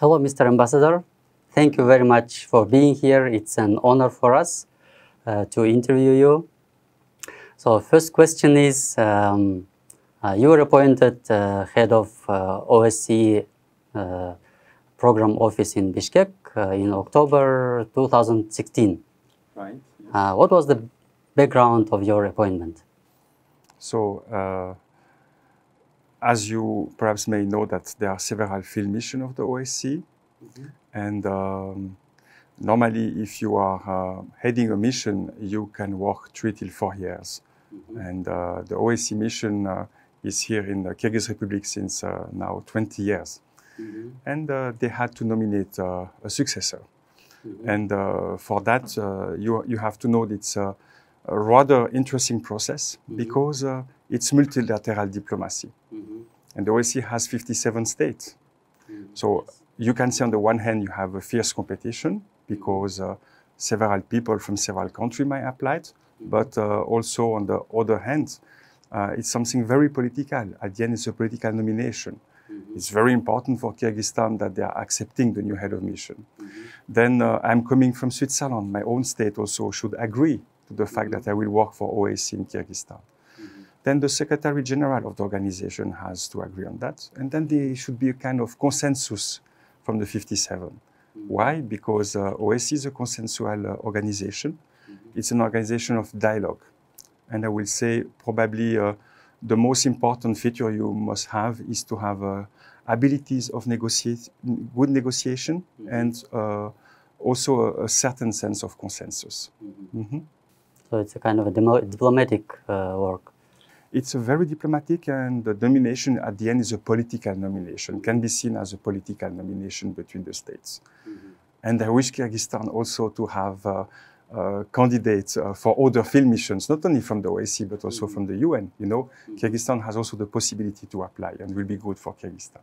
Hello, Mr. Ambassador. Thank you very much for being here. It's an honor for us to interview you. So first question is, you were appointed head of OSCE program office in Bishkek in October 2016. Right. What was the background of your appointment? So, as you perhaps may know, that there are several field missions of the OSCE, and normally, if you are heading a mission, you can work 3 till 4 years. And the OSCE mission is here in the Kyrgyz Republic since now 20 years. And they had to nominate a successor. And for that, you have to know that it's a rather interesting process because it's multilateral diplomacy. And the OSCE has 57 states. So you can see on the one hand, you have a fierce competition because several people from several countries might apply it. But also on the other hand, it's something very political. At the end, it's a political nomination. It's very important for Kyrgyzstan that they are accepting the new head of mission. Then I'm coming from Switzerland. My own state also should agree to the fact that I will work for OSCE in Kyrgyzstan. Then the Secretary General of the organization has to agree on that. And then there should be a kind of consensus from the 57. Why? Because OSCE is a consensual organization. It's an organization of dialogue. And I will say probably the most important feature you must have is to have abilities of good negotiation and also a certain sense of consensus. So it's a kind of a diplomatic work. It's a very diplomatic, and the nomination at the end is a political nomination, can be seen as a political nomination between the states. And I wish Kyrgyzstan also to have candidates for other field missions, not only from the OSCE, but also from the UN. You know, Kyrgyzstan has also the possibility to apply and will be good for Kyrgyzstan.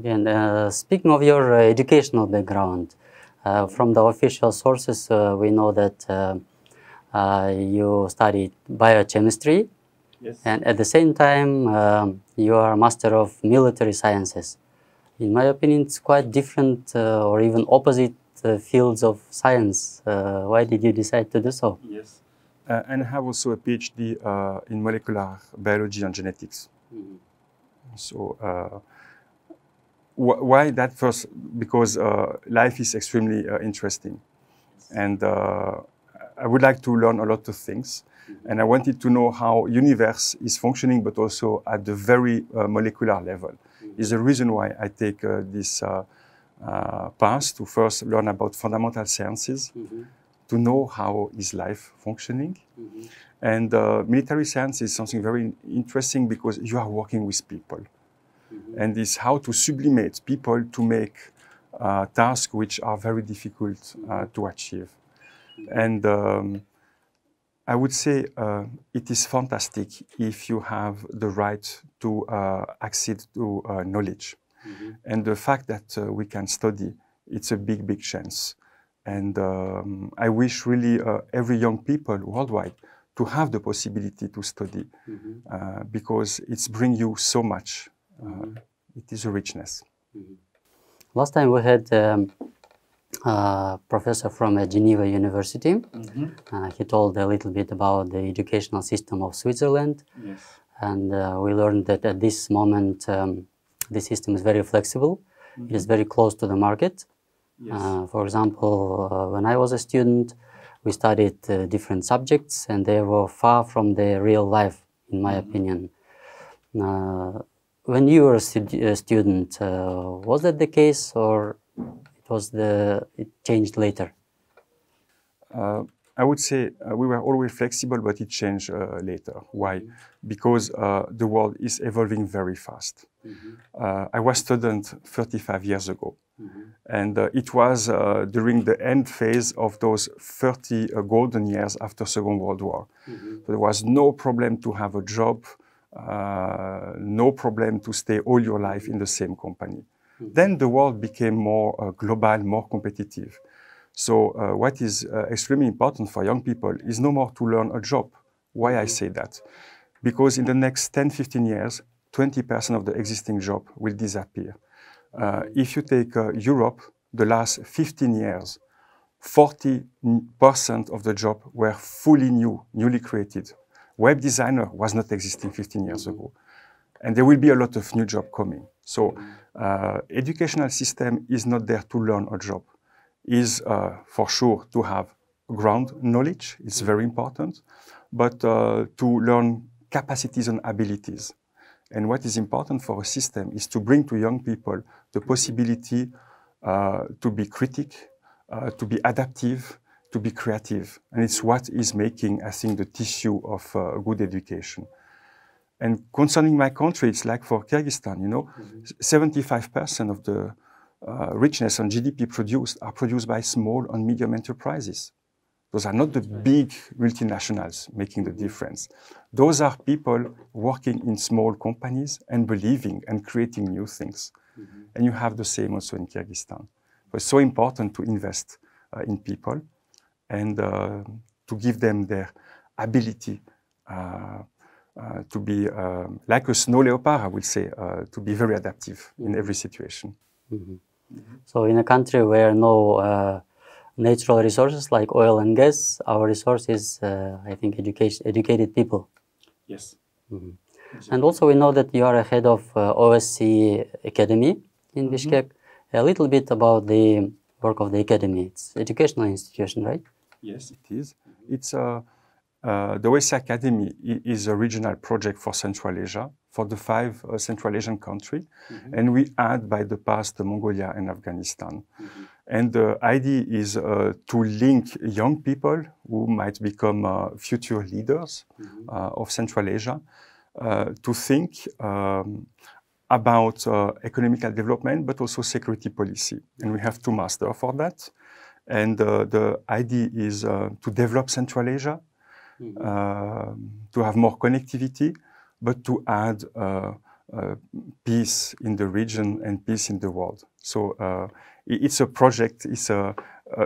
Again, speaking of your educational background, from the official sources, we know that you studied biochemistry, and at the same time, you are a master of military sciences. In my opinion, it's quite different or even opposite fields of science. Why did you decide to do so? Yes. And I have also a PhD in molecular biology and genetics. So why that first? Because life is extremely interesting. And I would like to learn a lot of things. And I wanted to know how universe is functioning, but also at the very molecular level. Is the reason why I take this path to first learn about fundamental sciences, to know how is life functioning. And military science is something very interesting because you are working with people. And it's how to sublimate people to make tasks which are very difficult to achieve. And I would say it is fantastic if you have the right to access to knowledge. And the fact that we can study, it's a big, big chance. And I wish really every young people worldwide to have the possibility to study because it's bring you so much. It is a richness. Last time we had a professor from Geneva University. He told a little bit about the educational system of Switzerland. And we learned that at this moment, the system is very flexible. It is very close to the market. For example, when I was a student, we studied different subjects, and they were far from the real life, in my opinion. When you were a student, was that the case, or it changed later? I would say we were always flexible, but it changed later. Why? Because the world is evolving very fast. I was a student 35 years ago. And it was during the end phase of those 30 golden years after Second World War. So there was no problem to have a job, no problem to stay all your life in the same company. Then the world became more global, more competitive. So what is extremely important for young people is no more to learn a job. Why I say that? Because in the next 10, 15 years, 20% of the existing job will disappear. If you take Europe, the last 15 years, 40% of the jobs were fully newly created. Web designer was not existing 15 years ago. And there will be a lot of new jobs coming. So educational system is not there to learn a job. Is for sure to have ground knowledge, it's very important, but to learn capacities and abilities. And what is important for a system is to bring to young people the possibility to be critic, to be adaptive, to be creative. And it's what is making, I think, the tissue of good education. And concerning my country, it's like for Kyrgyzstan, you know, 75% of the richness and GDP produced are produced by small and medium enterprises. Those are not the big multinationals making the difference. Those are people working in small companies and believing and creating new things. And you have the same also in Kyrgyzstan. So it's so important to invest in people and to give them their ability to be like a snow leopard, I would say, to be very adaptive in every situation. So in a country where no natural resources like oil and gas, our resource is, I think, educated people. Yes. And also we know that you are a head of OBSE Academy in Bishkek. A little bit about the work of the academy. It's an educational institution, right? Yes, it is. It's the OBSE Academy is a regional project for Central Asia, for the 5 Central Asian countries, and we add by the past Mongolia and Afghanistan. And the idea is to link young people who might become future leaders of Central Asia to think about economical development, but also security policy. And we have 2 masters for that. And the idea is to develop Central Asia, to have more connectivity, but to add peace in the region and peace in the world. So it's a project, it's a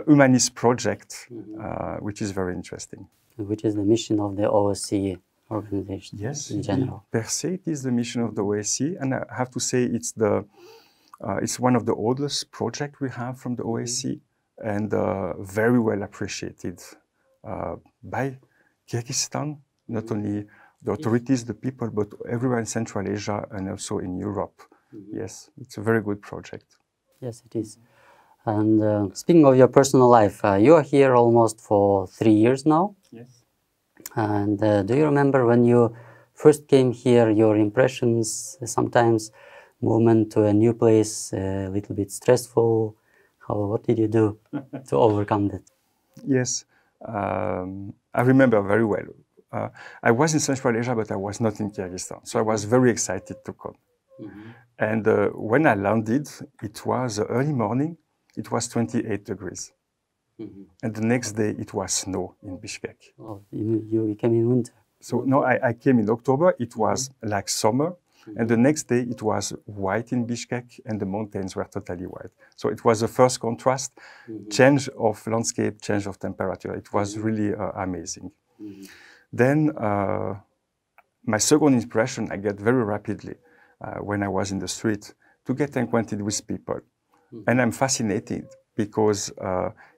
humanist project, which is very interesting. Which is the mission of the OBSE organization, yes, in general. Per se, it is the mission of the OBSE, and I have to say it's one of the oldest projects we have from the OBSE, and very well appreciated by Kyrgyzstan, not only the authorities, the people, but everywhere in Central Asia and also in Europe. Yes, it's a very good project. Yes, it is. And speaking of your personal life, you are here almost for 3 years now. Yes. And do you remember when you first came here, your impressions, sometimes movement to a new place, a little bit stressful? What did you do to overcome that? Yes, I remember very well. I was in Central Asia, but I was not in Kyrgyzstan. So I was very excited to come. And when I landed, it was early morning. It was 28 degrees. And the next day, it was snow in Bishkek. Oh, you came in winter. So no, I came in October. It was like summer. And the next day, it was white in Bishkek, and the mountains were totally white. So it was the first contrast, change of landscape, change of temperature. It was really amazing. Then my second impression, I get very rapidly when I was in the street to get acquainted with people. And I'm fascinated because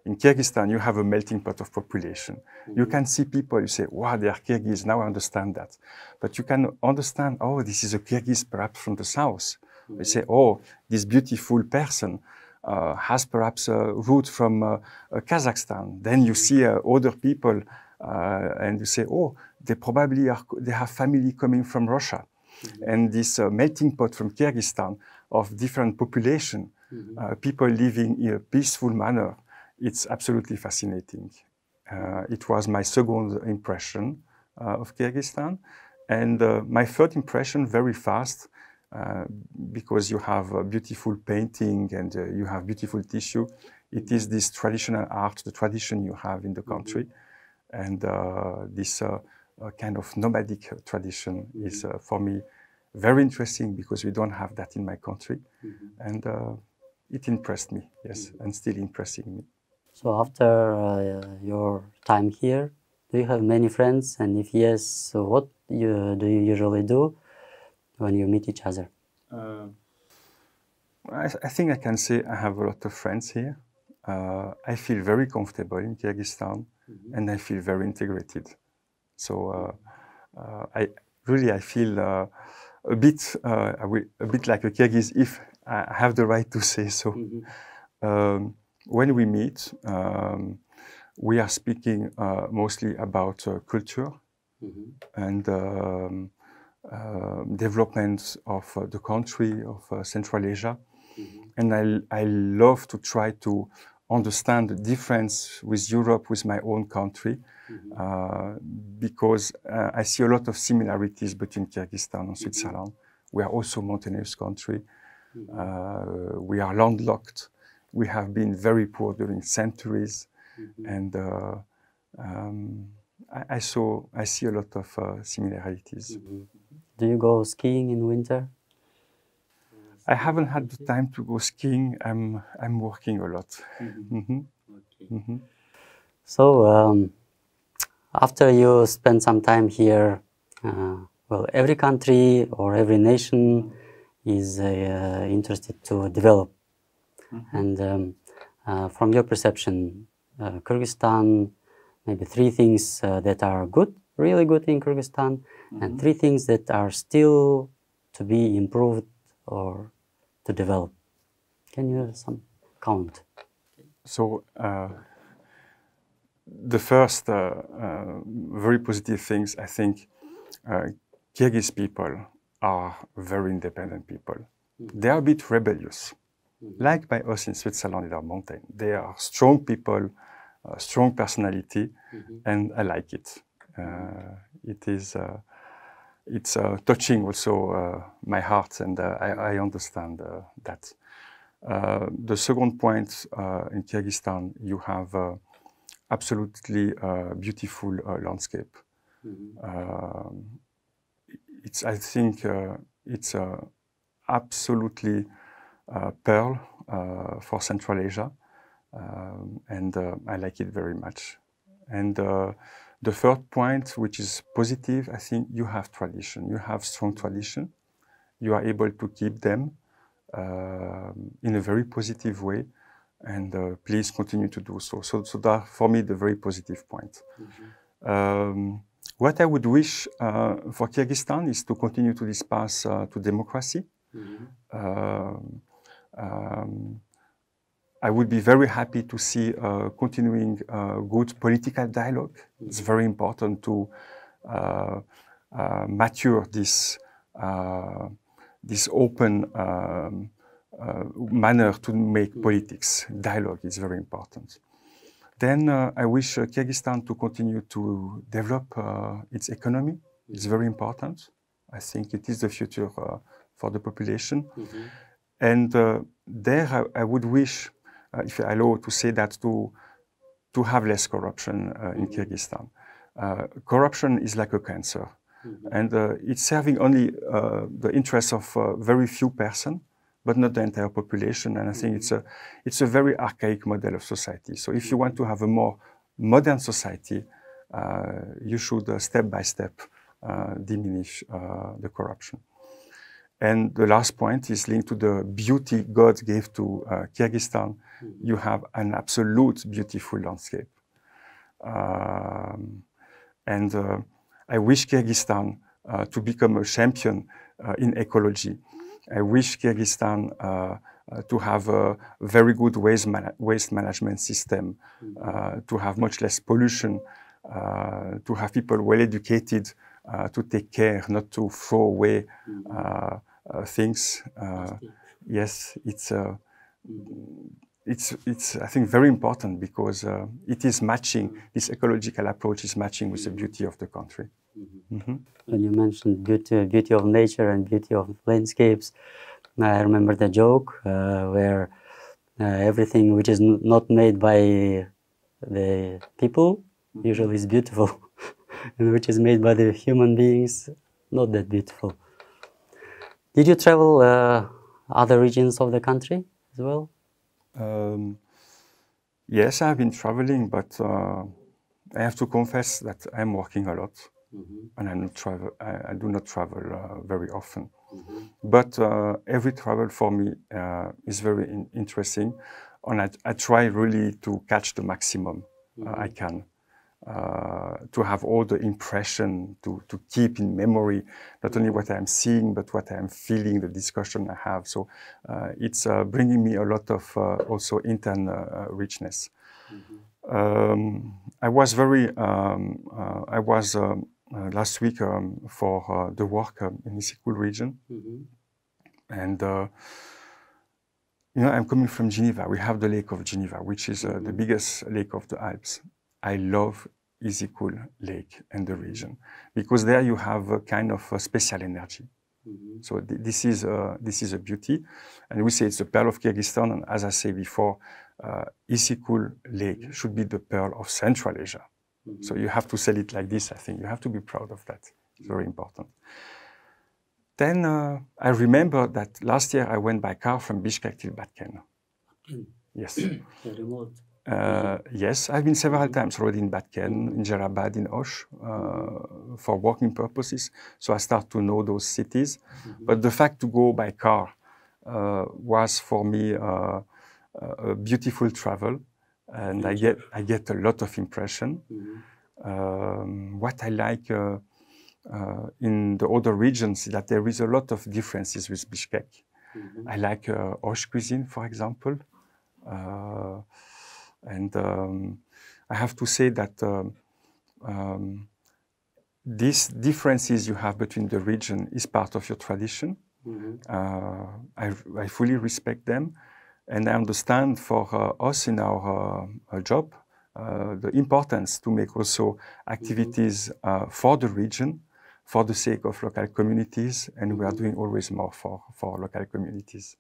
in Kyrgyzstan, you have a melting pot of population. You can see people, you say, wow, they are Kyrgyz, now I understand that. But you can understand, oh, this is a Kyrgyz perhaps from the south. You say, oh, this beautiful person has perhaps a root from Kazakhstan. Then you see other people and you say, oh, they probably they have family coming from Russia. And this melting pot from Kyrgyzstan of different population, people living in a peaceful manner, it's absolutely fascinating. It was my second impression of Kyrgyzstan. And my third impression, very fast, because you have a beautiful painting and you have beautiful tissue, it is this traditional art, the tradition you have in the country. And this kind of nomadic tradition is, for me, very interesting because we don't have that in my country. And it impressed me, yes, and still impressing me. So after your time here, do you have many friends? And if yes, so what do you usually do when you meet each other? I think I can say I have a lot of friends here. I feel very comfortable in Kyrgyzstan, and I feel very integrated. So I feel a bit like a Kyrgyz, if I have the right to say so. When we meet, we are speaking mostly about culture and development of the country, of Central Asia. And I love to try to understand the difference with Europe, with my own country, because I see a lot of similarities between Kyrgyzstan and Switzerland. We are also a mountainous country. We are landlocked. We have been very poor during centuries. And I see a lot of similarities. Do you go skiing in winter? I haven't had the time to go skiing. I'm working a lot. So after you spend some time here, well, every country or every nation is interested to develop. And from your perception, Kyrgyzstan, maybe 3 things that are good, really good in Kyrgyzstan, and 3 things that are still to be improved or to develop. Can you some count? So the first very positive things, I think, Kyrgyz people are very independent people. They are a bit rebellious, like by us in Switzerland in our mountain. They are strong people, strong personality, and I like it. It's touching also my heart, and I understand that. The second point, in Kyrgyzstan, you have absolutely beautiful landscape. I think it's absolutely pearl for Central Asia, and I like it very much. And the third point, which is positive, I think you have tradition. You have strong tradition. You are able to keep them in a very positive way, and please continue to do so. So that, for me, the very positive point. What I would wish for Kyrgyzstan is to continue to this path to democracy. I would be very happy to see continuing good political dialogue. It's very important to mature this open manner to make politics. Dialogue is very important. Then I wish Kyrgyzstan to continue to develop its economy. It's very important. I think it is the future for the population. And there I would wish, if I allow to say that, to have less corruption in Kyrgyzstan. Corruption is like a cancer, and it's serving only the interests of very few persons, but not the entire population. And I think it's a very archaic model of society. So if you want to have a more modern society, you should step by step diminish the corruption. And the last point is linked to the beauty God gave to Kyrgyzstan. You have an absolute beautiful landscape. And I wish Kyrgyzstan to become a champion in ecology. I wish Kyrgyzstan to have a very good waste management system, to have much less pollution, to have people well educated, to take care, not to throw away things. Yes, it's I think very important, because it is matching, this ecological approach is matching with the beauty of the country. When you mentioned beauty of nature and beauty of landscapes, I remember the joke where everything which is not made by the people usually is beautiful, and which is made by the human beings, not that beautiful. Did you travel other regions of the country as well? Yes, I've been traveling, but I have to confess that I'm working a lot, and I do not travel very often. But every travel for me is very interesting, and I try really to catch the maximum I can. To have all the impression, to keep in memory, not only what I'm seeing, but what I'm feeling, the discussion I have. So it's bringing me a lot of also internal richness. I was last week for the work in the Isikul region. And you know, I'm coming from Geneva. We have the Lake of Geneva, which is the biggest lake of the Alps. I love Isikul Lake and the region because there you have a kind of a special energy. So this is a beauty, and we say it's the pearl of Kyrgyzstan. And as I say before, Isikul Lake should be the pearl of Central Asia. So you have to sell it like this. I think you have to be proud of that. It's very important. Then I remember that last year I went by car from Bishkek till Batken. Yes. Remote. Yes, I've been several times already in Batken, in Jarabad, in Osh, for working purposes. So I start to know those cities. But the fact to go by car was for me a beautiful travel, and I get a lot of impression. What I like in the other regions is that there is a lot of differences with Bishkek. I like Osh cuisine, for example. And I have to say that these differences you have between the region is part of your tradition. I fully respect them, and I understand for us in our job the importance to make also activities for the region, for the sake of local communities, and we are doing always more for local communities.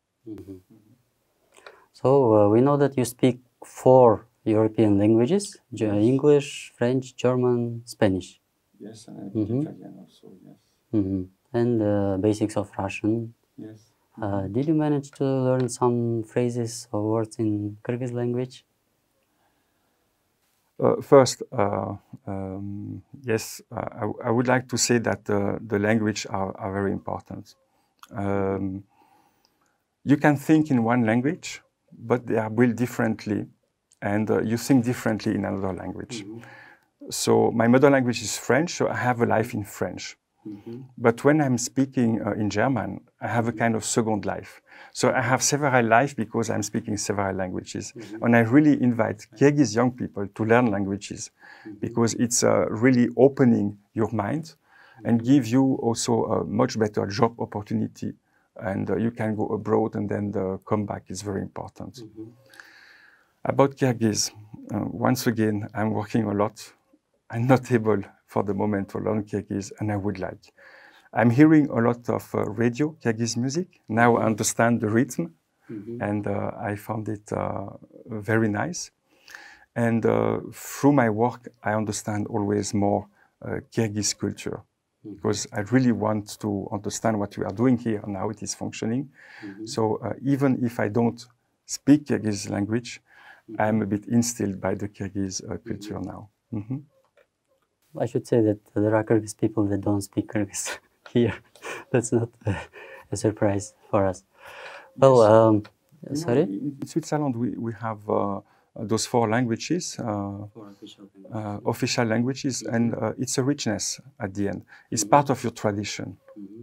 So we know that you speak 4 European languages: English, French, German, Spanish. Yes, and Italian also, yes. And basics of Russian. Yes. Did you manage to learn some phrases or words in Kyrgyz language? First, yes, I would like to say that the language are very important. You can think in one language, but they are built differently, and you think differently in another language. So my mother language is French, so I have a life in French. But when I'm speaking in German, I have a kind of second life. So I have several lives because I'm speaking several languages. And I really invite Kyrgyz young people to learn languages because it's really opening your mind and give you also a much better job opportunity. And you can go abroad and then the comeback is very important. About Kyrgyz, once again, I'm working a lot. I'm not able for the moment to learn Kyrgyz, and I would like. I'm hearing a lot of radio Kyrgyz music. Now I understand the rhythm, and I found it very nice. And through my work, I understand always more Kyrgyz culture, because I really want to understand what we are doing here and how it is functioning. So even if I don't speak Kyrgyz language, I'm a bit instilled by the Kyrgyz culture now. I should say that there are Kyrgyz people that don't speak Kyrgyz here. That's not a surprise for us. Well, sorry? In Switzerland, we have those 4 languages, official languages, and it's a richness at the end. It's part of your tradition.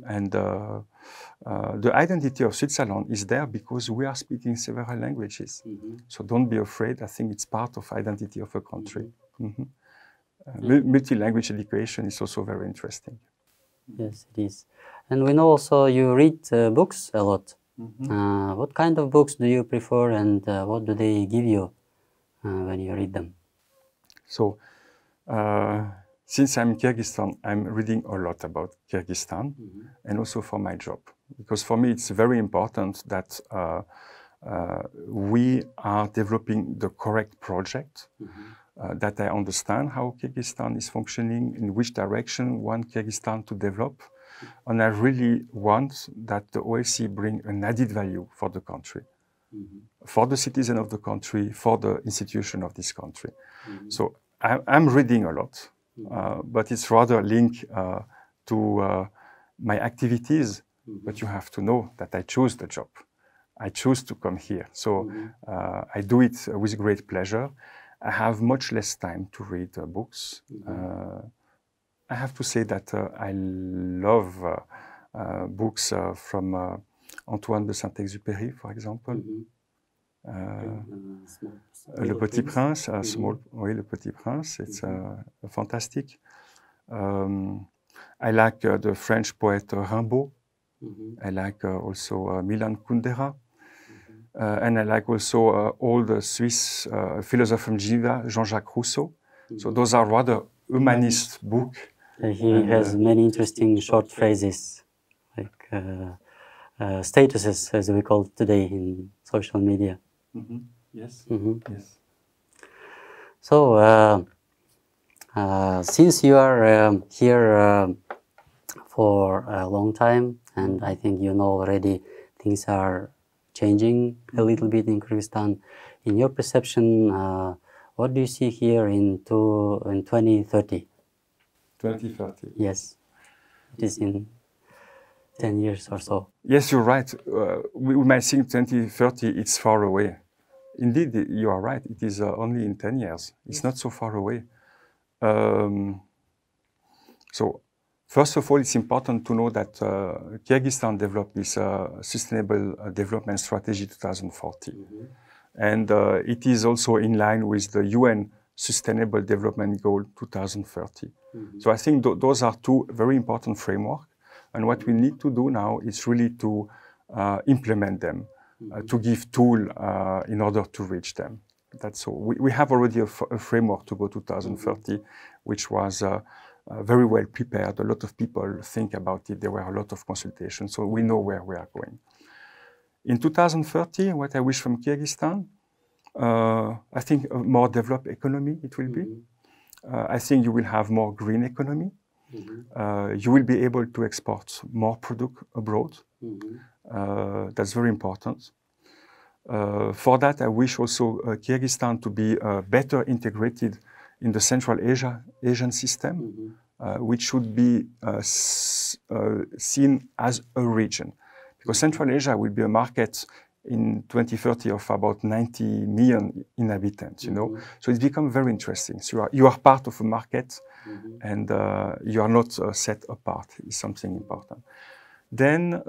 And the identity of Switzerland is there because we are speaking several languages. So don't be afraid. I think it's part of identity of a country. Multi-language education is also very interesting. Yes, it is. And we know also you read books a lot. What kind of books do you prefer, and what do they give you when you read them? So, since I'm in Kyrgyzstan, I'm reading a lot about Kyrgyzstan, and also for my job. Because for me, it's very important that we are developing the correct project, that I understand how Kyrgyzstan is functioning, in which direction want Kyrgyzstan to develop. And I really want that the OSCE bring an added value for the country, for the citizen of the country, for the institution of this country. So I'm reading a lot, but it's rather linked to my activities but you have to know that I choose the job. I choose to come here. So I do it with great pleasure. I have much less time to read books. I have to say that I love books from Antoine de Saint-Exupéry, for example. Le Petit Prince, oui, Le Petit Prince, it's fantastic. I like the French poet Rimbaud. I like also Milan Kundera. And I like also all the Swiss philosopher from Geneva, Jean-Jacques Rousseau. So those are rather humanist books. He has many interesting short phrases, like statuses, as we call it today in social media. Yes. Yes. So, since you are here for a long time, and I think you know already things are changing a little bit in Kyrgyzstan, in your perception, what do you see here in 2030? 2030. Yes, it is in 10 years or so. Yes, you're right. We might think 2030, it's far away. Indeed, you are right. It is only in 10 years. It's not so far away. So, first of all, it's important to know that Kyrgyzstan developed this Sustainable Development Strategy 2040. And it is also in line with the UN Sustainable Development Goal 2030. So I think those are two very important frameworks. And what we need to do now is really to implement them, to give tools in order to reach them. That's all. We have already a framework to go 2030, which was very well prepared. A lot of people think about it. There were a lot of consultations, so we know where we are going. In 2030, what I wish from Kyrgyzstan, I think a more developed economy it will be. I think you will have more green economy. You will be able to export more product abroad. That's very important. For that, I wish also Kyrgyzstan to be better integrated in the Central Asian system, which should be seen as a region. Because Central Asia will be a market in 2030 of about 90 million inhabitants, you know. So it's become very interesting. So you are part of a market and you are not set apart. It's something important. Then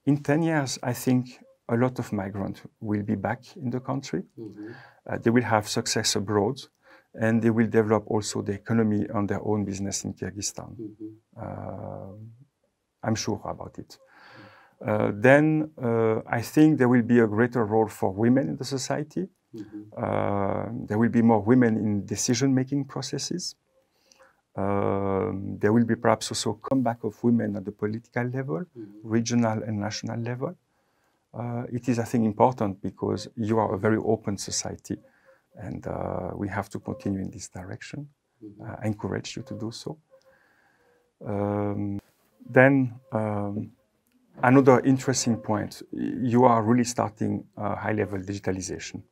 in 10 years, I think a lot of migrants will be back in the country. They will have success abroad and they will develop also the economy on their own business in Kyrgyzstan. I'm sure about it. Then I think there will be a greater role for women in the society. There will be more women in decision-making processes. There will be perhaps also a comeback of women at the political level, regional and national level. It is, I think, important because you are a very open society and we have to continue in this direction. I encourage you to do so. Then another interesting point, you are really starting high-level digitalization.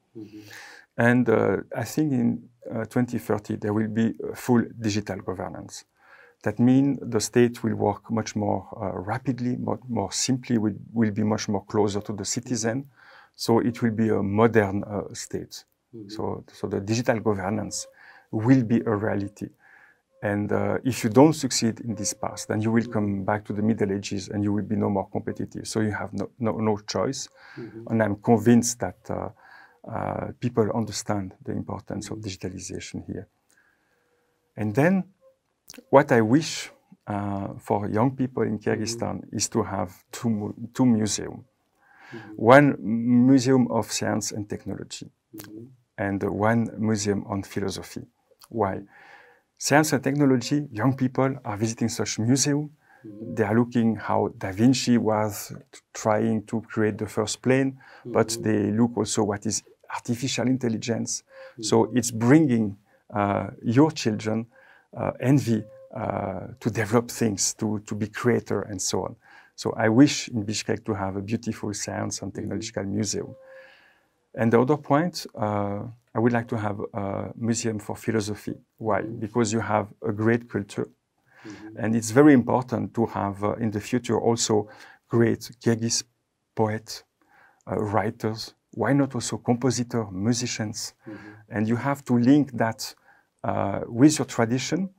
And I think in 2030, there will be full digital governance. That means the state will work much more rapidly, more simply, will be much more closer to the citizen. So it will be a modern state. So the digital governance will be a reality. And if you don't succeed in this path, then you will come back to the Middle Ages and you will be no more competitive. So you have no choice. And I'm convinced that people understand the importance of digitalization here. And then what I wish for young people in Kyrgyzstan is to have two museums. One museum of science and technology and one museum on philosophy. Why? Science and technology, young people are visiting such museum. They are looking how Da Vinci was trying to create the first plane, but they look also what is artificial intelligence. So it's bringing your children envy to develop things, to be creator and so on. So I wish in Bishkek to have a beautiful science and technological museum. And the other point, I would like to have a museum for philosophy. Why? Because you have a great culture. And it's very important to have in the future also great Kyrgyz poets, writers, why not also compositors, musicians? And you have to link that with your tradition,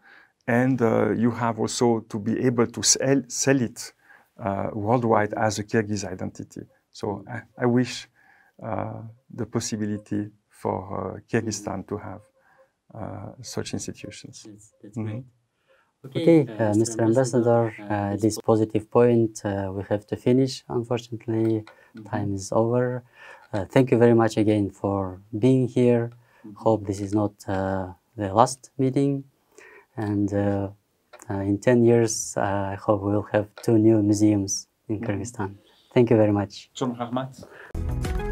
and you have also to be able to sell it worldwide as a Kyrgyz identity. So I wish the possibility for Kyrgyzstan to have such institutions. That's great. Okay, Mr. Ambassador, at this positive point, we have to finish. Unfortunately, time is over. Thank you very much again for being here. Hope this is not the last meeting. And in 10 years, I hope we'll have 2 new museums in Kyrgyzstan. Thank you very much. Çok rahmet.